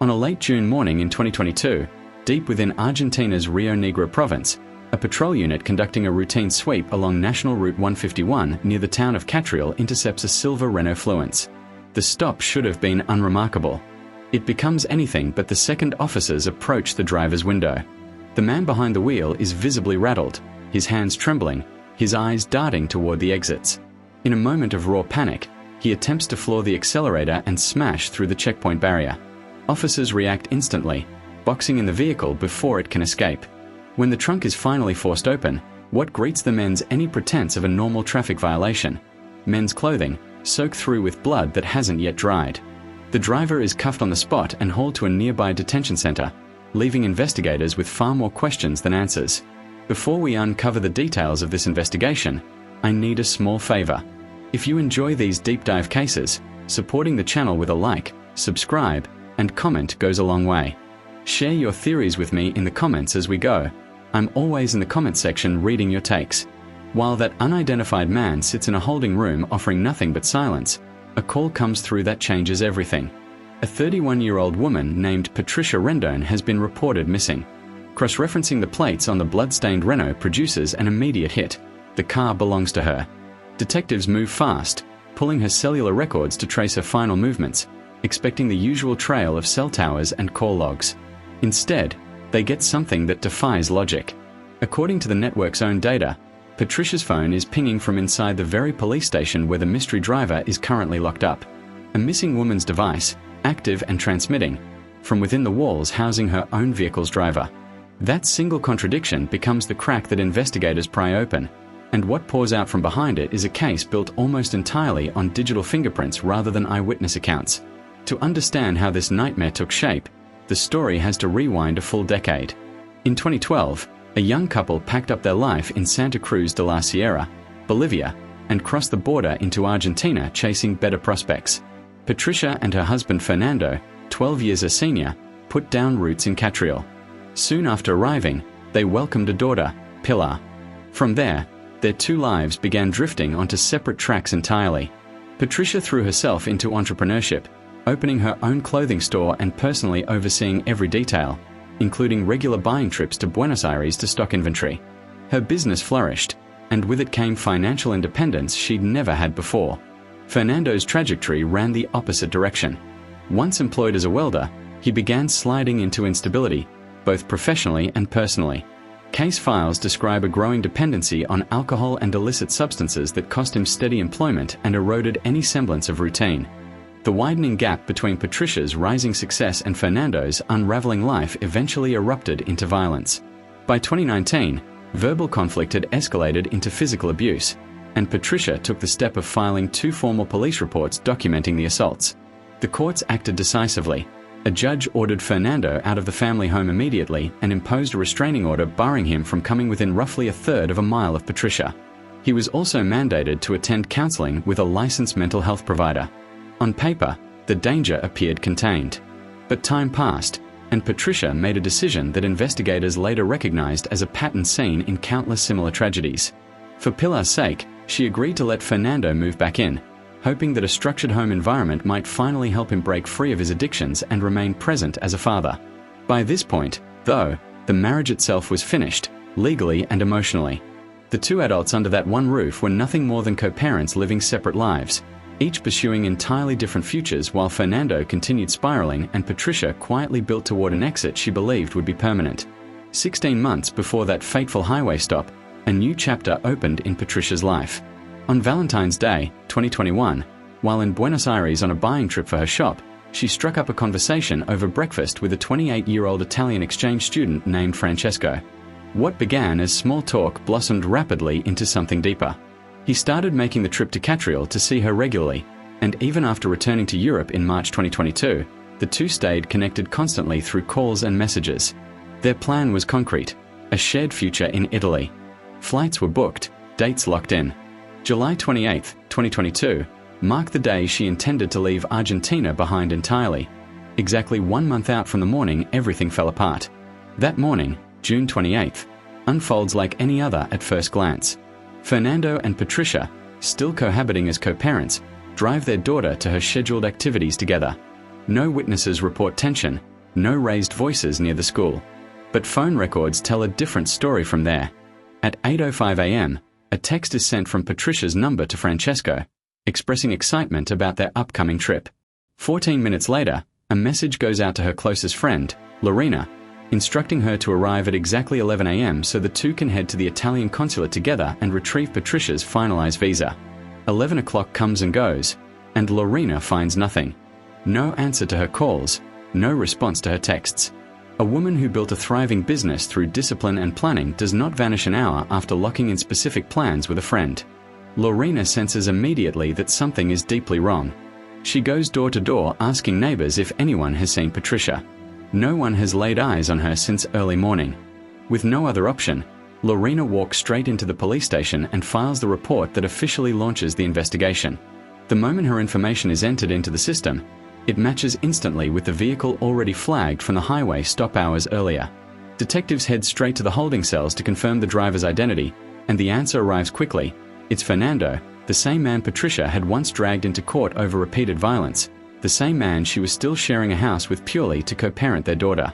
On a late June morning in 2022, deep within Argentina's Rio Negro province, a patrol unit conducting a routine sweep along National Route 151 near the town of Catriel intercepts a silver Renault Fluence. The stop should have been unremarkable. It becomes anything but the second officers approach the driver's window. The man behind the wheel is visibly rattled, his hands trembling, his eyes darting toward the exits. In a moment of raw panic, he attempts to floor the accelerator and smash through the checkpoint barrier. Officers react instantly, boxing in the vehicle before it can escape. When the trunk is finally forced open, what greets them ends any pretense of a normal traffic violation. Men's clothing, soaked through with blood that hasn't yet dried. The driver is cuffed on the spot and hauled to a nearby detention center, leaving investigators with far more questions than answers. Before we uncover the details of this investigation, I need a small favor. If you enjoy these deep dive cases, supporting the channel with a like, subscribe, and comment goes a long way. Share your theories with me in the comments as we go. I'm always in the comment section reading your takes. While that unidentified man sits in a holding room offering nothing but silence, a call comes through that changes everything. A 31-year-old woman named Patricia Rendon has been reported missing. Cross-referencing the plates on the blood-stained Renault produces an immediate hit. The car belongs to her. Detectives move fast, pulling her cellular records to trace her final movements, expecting the usual trail of cell towers and call logs. Instead, they get something that defies logic. According to the network's own data, Patricia's phone is pinging from inside the very police station where the mystery driver is currently locked up. A missing woman's device, active and transmitting, from within the walls housing her own vehicle's driver. That single contradiction becomes the crack that investigators pry open, and what pours out from behind it is a case built almost entirely on digital fingerprints rather than eyewitness accounts. To understand how this nightmare took shape, the story has to rewind a full decade. In 2012, a young couple packed up their life in Santa Cruz de la Sierra, Bolivia, and crossed the border into Argentina chasing better prospects. Patricia and her husband Fernando, 12 years her senior, put down roots in Catriel. Soon after arriving, they welcomed a daughter, Pilar. From there, their two lives began drifting onto separate tracks entirely. Patricia threw herself into entrepreneurship, opening her own clothing store and personally overseeing every detail, including regular buying trips to Buenos Aires to stock inventory. Her business flourished, and with it came financial independence she'd never had before. Fernando's trajectory ran the opposite direction. Once employed as a welder, he began sliding into instability, both professionally and personally. Case files describe a growing dependency on alcohol and illicit substances that cost him steady employment and eroded any semblance of routine. The widening gap between Patricia's rising success and Fernando's unraveling life eventually erupted into violence. By 2019, verbal conflict had escalated into physical abuse, and Patricia took the step of filing 2 formal police reports documenting the assaults. The courts acted decisively. A judge ordered Fernando out of the family home immediately and imposed a restraining order barring him from coming within roughly a third of a mile of Patricia. He was also mandated to attend counseling with a licensed mental health provider. On paper, the danger appeared contained. But time passed, and Patricia made a decision that investigators later recognized as a pattern seen in countless similar tragedies. For Pilar's sake, she agreed to let Fernando move back in, hoping that a structured home environment might finally help him break free of his addictions and remain present as a father. By this point, though, the marriage itself was finished, legally and emotionally. The two adults under that one roof were nothing more than co-parents living separate lives, each pursuing entirely different futures while Fernando continued spiraling and Patricia quietly built toward an exit she believed would be permanent. 16 months before that fateful highway stop, a new chapter opened in Patricia's life. On Valentine's Day, 2021, while in Buenos Aires on a buying trip for her shop, she struck up a conversation over breakfast with a 28-year-old Italian exchange student named Francesco. What began as small talk blossomed rapidly into something deeper. He started making the trip to Catriel to see her regularly, and even after returning to Europe in March 2022, the two stayed connected constantly through calls and messages. Their plan was concrete: a shared future in Italy. Flights were booked, dates locked in. July 28, 2022, marked the day she intended to leave Argentina behind entirely. Exactly 1 month out from the morning everything fell apart. That morning, June 28th, unfolds like any other at first glance. Fernando and Patricia, still cohabiting as co-parents, drive their daughter to her scheduled activities together. No witnesses report tension, no raised voices near the school. But phone records tell a different story from there. At 8:05 a.m., a text is sent from Patricia's number to Francesco, expressing excitement about their upcoming trip. 14 minutes later, a message goes out to her closest friend, Lorena, instructing her to arrive at exactly 11 a.m. so the two can head to the Italian consulate together and retrieve Patricia's finalized visa. 11 o'clock comes and goes, and Lorena finds nothing. No answer to her calls, no response to her texts. A woman who built a thriving business through discipline and planning does not vanish an hour after locking in specific plans with a friend. Lorena senses immediately that something is deeply wrong. She goes door to door asking neighbors if anyone has seen Patricia. No one has laid eyes on her since early morning. With no other option, Lorena walks straight into the police station and files the report that officially launches the investigation. The moment her information is entered into the system, it matches instantly with the vehicle already flagged from the highway stop hours earlier. Detectives head straight to the holding cells to confirm the driver's identity, and the answer arrives quickly. It's Fernando, the same man Patricia had once dragged into court over repeated violence, the same man she was still sharing a house with purely to co-parent their daughter.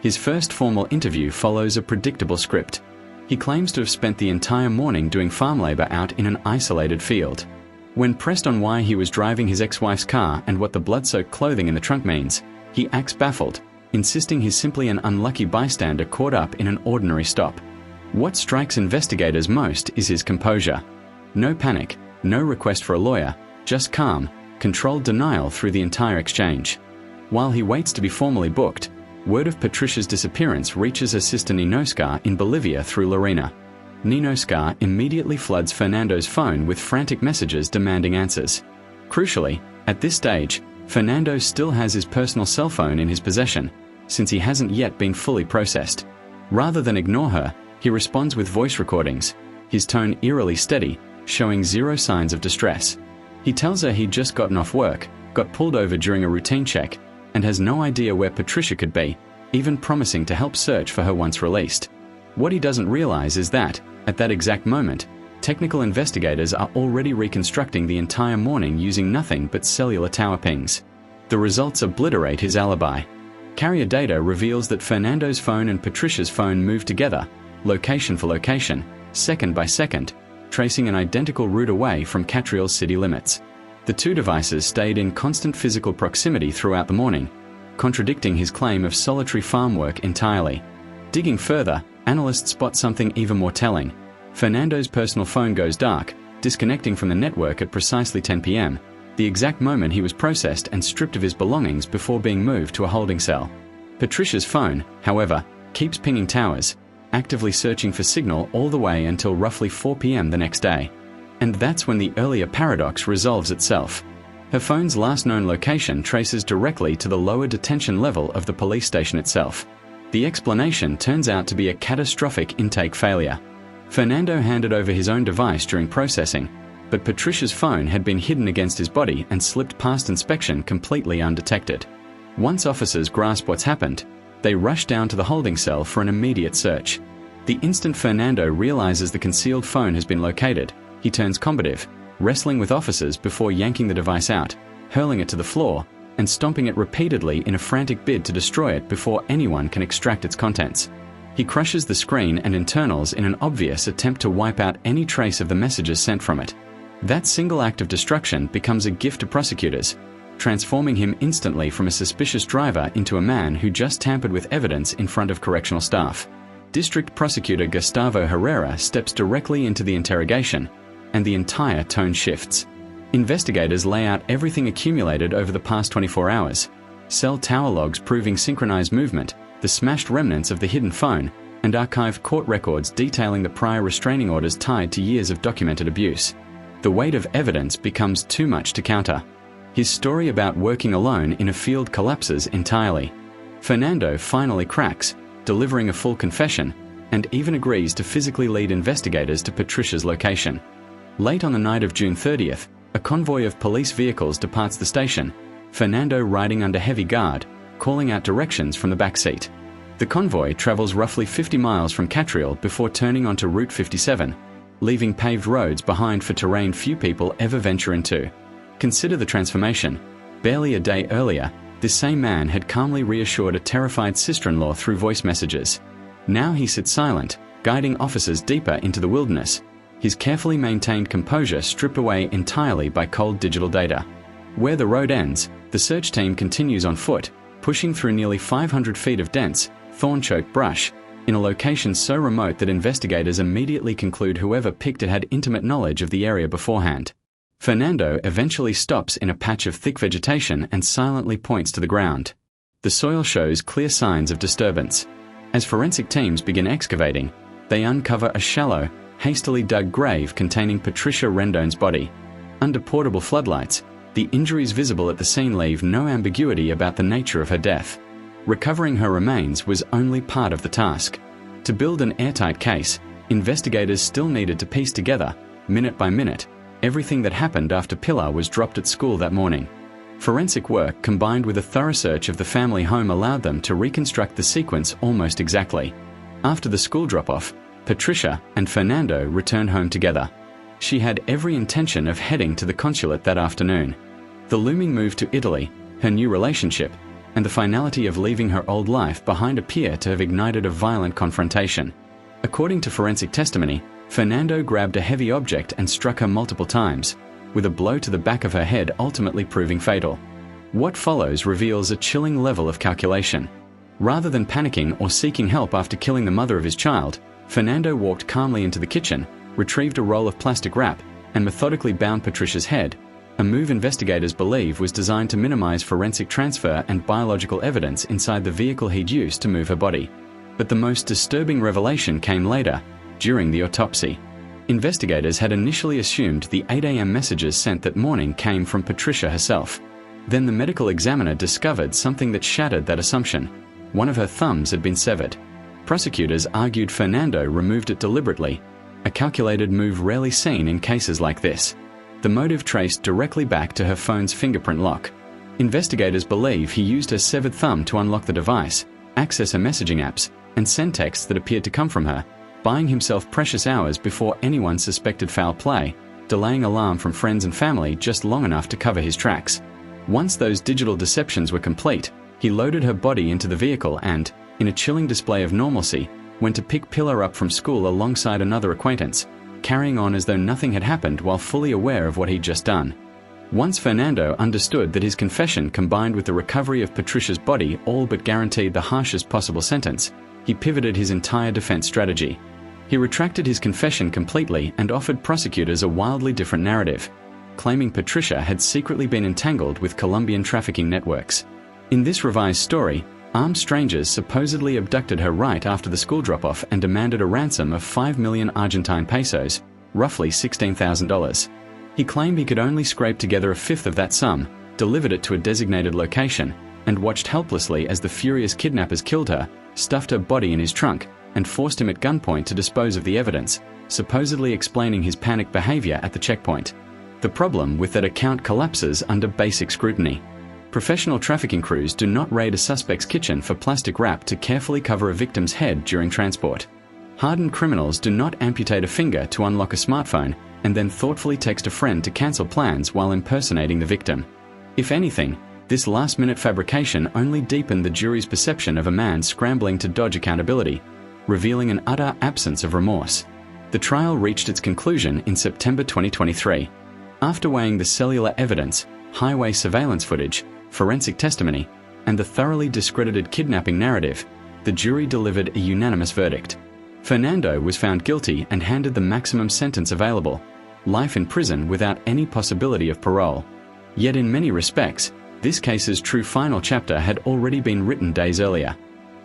His first formal interview follows a predictable script. He claims to have spent the entire morning doing farm labor out in an isolated field. When pressed on why he was driving his ex-wife's car and what the blood-soaked clothing in the trunk means, he acts baffled, insisting he's simply an unlucky bystander caught up in an ordinary stop. What strikes investigators most is his composure. No panic, no request for a lawyer, just calm, controlled denial through the entire exchange. While he waits to be formally booked, word of Patricia's disappearance reaches her sister Ninoska in Bolivia through Lorena. Ninoska immediately floods Fernando's phone with frantic messages demanding answers. Crucially, at this stage, Fernando still has his personal cell phone in his possession, since he hasn't yet been fully processed. Rather than ignore her, he responds with voice recordings, his tone eerily steady, showing zero signs of distress. He tells her he'd just gotten off work, got pulled over during a routine check, and has no idea where Patricia could be, even promising to help search for her once released. What he doesn't realize is that, at that exact moment, technical investigators are already reconstructing the entire morning using nothing but cellular tower pings. The results obliterate his alibi. Carrier data reveals that Fernando's phone and Patricia's phone moved together, location for location, second by second, tracing an identical route away from Catriel's city limits. The two devices stayed in constant physical proximity throughout the morning, contradicting his claim of solitary farm work entirely. Digging further, analysts spot something even more telling. Fernando's personal phone goes dark, disconnecting from the network at precisely 10 p.m., the exact moment he was processed and stripped of his belongings before being moved to a holding cell. Patricia's phone, however, keeps pinging towers, actively searching for signal all the way until roughly 4 p.m. the next day. And that's when the earlier paradox resolves itself. Her phone's last known location traces directly to the lower detention level of the police station itself. The explanation turns out to be a catastrophic intake failure. Fernando handed over his own device during processing, but Patricia's phone had been hidden against his body and slipped past inspection completely undetected. Once officers grasp what's happened, they rush down to the holding cell for an immediate search. The instant Fernando realizes the concealed phone has been located, he turns combative, wrestling with officers before yanking the device out, hurling it to the floor, and stomping it repeatedly in a frantic bid to destroy it before anyone can extract its contents. He crushes the screen and internals in an obvious attempt to wipe out any trace of the messages sent from it. That single act of destruction becomes a gift to prosecutors, transforming him instantly from a suspicious driver into a man who just tampered with evidence in front of correctional staff. District Prosecutor Gustavo Herrera steps directly into the interrogation, and the entire tone shifts. Investigators lay out everything accumulated over the past 24 hours, cell tower logs proving synchronized movement, the smashed remnants of the hidden phone, and archived court records detailing the prior restraining orders tied to years of documented abuse. The weight of evidence becomes too much to counter. His story about working alone in a field collapses entirely. Fernando finally cracks, delivering a full confession, and even agrees to physically lead investigators to Patricia's location. Late on the night of June 30th, a convoy of police vehicles departs the station, Fernando riding under heavy guard, calling out directions from the back seat. The convoy travels roughly 50 miles from Catriel before turning onto Route 57, leaving paved roads behind for terrain few people ever venture into. Consider the transformation. Barely a day earlier, This same man had calmly reassured a terrified sister-in-law through voice messages. Now he sits silent, guiding officers deeper into the wilderness, his carefully maintained composure stripped away entirely by cold digital data. Where the road ends, the search team continues on foot, pushing through nearly 500 feet of dense, thorn-choked brush, in a location so remote that investigators immediately conclude whoever picked it had intimate knowledge of the area beforehand. Fernando eventually stops in a patch of thick vegetation and silently points to the ground. The soil shows clear signs of disturbance. As forensic teams begin excavating, they uncover a shallow, hastily dug grave containing Patricia Rendon's body. Under portable floodlights, the injuries visible at the scene leave no ambiguity about the nature of her death. Recovering her remains was only part of the task. To build an airtight case, investigators still needed to piece together, minute by minute, everything that happened after Pilar was dropped at school that morning. Forensic work combined with a thorough search of the family home allowed them to reconstruct the sequence almost exactly. After the school drop-off, Patricia and Fernando returned home together. She had every intention of heading to the consulate that afternoon. The looming move to Italy, her new relationship, and the finality of leaving her old life behind appear to have ignited a violent confrontation. According to forensic testimony, Fernando grabbed a heavy object and struck her multiple times, with a blow to the back of her head ultimately proving fatal. What follows reveals a chilling level of calculation. Rather than panicking or seeking help after killing the mother of his child, Fernando walked calmly into the kitchen, retrieved a roll of plastic wrap, and methodically bound Patricia's head, a move investigators believe was designed to minimize forensic transfer and biological evidence inside the vehicle he'd used to move her body. But the most disturbing revelation came later, during the autopsy. Investigators had initially assumed the 8 a.m. messages sent that morning came from Patricia herself. Then the medical examiner discovered something that shattered that assumption. One of her thumbs had been severed. Prosecutors argued Fernando removed it deliberately, a calculated move rarely seen in cases like this. The motive traced directly back to her phone's fingerprint lock. Investigators believe he used her severed thumb to unlock the device, access her messaging apps, and send texts that appeared to come from her, buying himself precious hours before anyone suspected foul play, delaying alarm from friends and family just long enough to cover his tracks. Once those digital deceptions were complete, he loaded her body into the vehicle and, in a chilling display of normalcy, went to pick Pilar up from school alongside another acquaintance, carrying on as though nothing had happened while fully aware of what he'd just done. Once Fernando understood that his confession combined with the recovery of Patricia's body all but guaranteed the harshest possible sentence, he pivoted his entire defense strategy. He retracted his confession completely and offered prosecutors a wildly different narrative, claiming Patricia had secretly been entangled with Colombian trafficking networks. In this revised story, armed strangers supposedly abducted her right after the school drop-off and demanded a ransom of 5 million Argentine pesos, roughly $16,000. He claimed he could only scrape together a fifth of that sum, delivered it to a designated location, and watched helplessly as the furious kidnappers killed her, stuffed her body in his trunk, and forced him at gunpoint to dispose of the evidence, supposedly explaining his panicked behavior at the checkpoint. The problem with that account collapses under basic scrutiny. Professional trafficking crews do not raid a suspect's kitchen for plastic wrap to carefully cover a victim's head during transport. Hardened criminals do not amputate a finger to unlock a smartphone and then thoughtfully text a friend to cancel plans while impersonating the victim. If anything, this last-minute fabrication only deepened the jury's perception of a man scrambling to dodge accountability, revealing an utter absence of remorse. The trial reached its conclusion in September 2023. After weighing the cellular evidence, highway surveillance footage, forensic testimony, and the thoroughly discredited kidnapping narrative, the jury delivered a unanimous verdict. Fernando was found guilty and handed the maximum sentence available, life in prison without any possibility of parole. Yet in many respects, this case's true final chapter had already been written days earlier.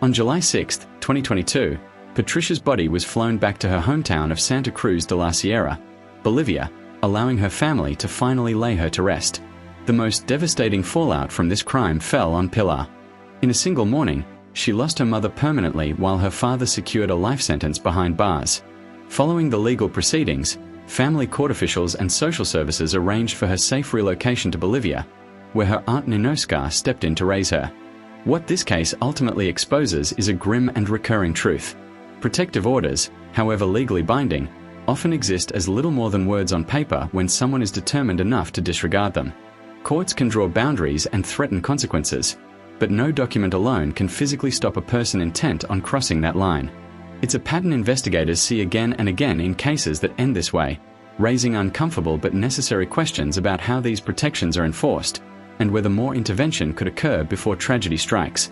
On July 6, 2022, Patricia's body was flown back to her hometown of Santa Cruz de la Sierra, Bolivia, allowing her family to finally lay her to rest. The most devastating fallout from this crime fell on Pilar. In a single morning, she lost her mother permanently while her father secured a life sentence behind bars. Following the legal proceedings, family court officials and social services arranged for her safe relocation to Bolivia, where her aunt Ninosca stepped in to raise her. What this case ultimately exposes is a grim and recurring truth. Protective orders, however legally binding, often exist as little more than words on paper when someone is determined enough to disregard them. Courts can draw boundaries and threaten consequences, but no document alone can physically stop a person intent on crossing that line. It's a pattern investigators see again and again in cases that end this way, raising uncomfortable but necessary questions about how these protections are enforced and whether more intervention could occur before tragedy strikes.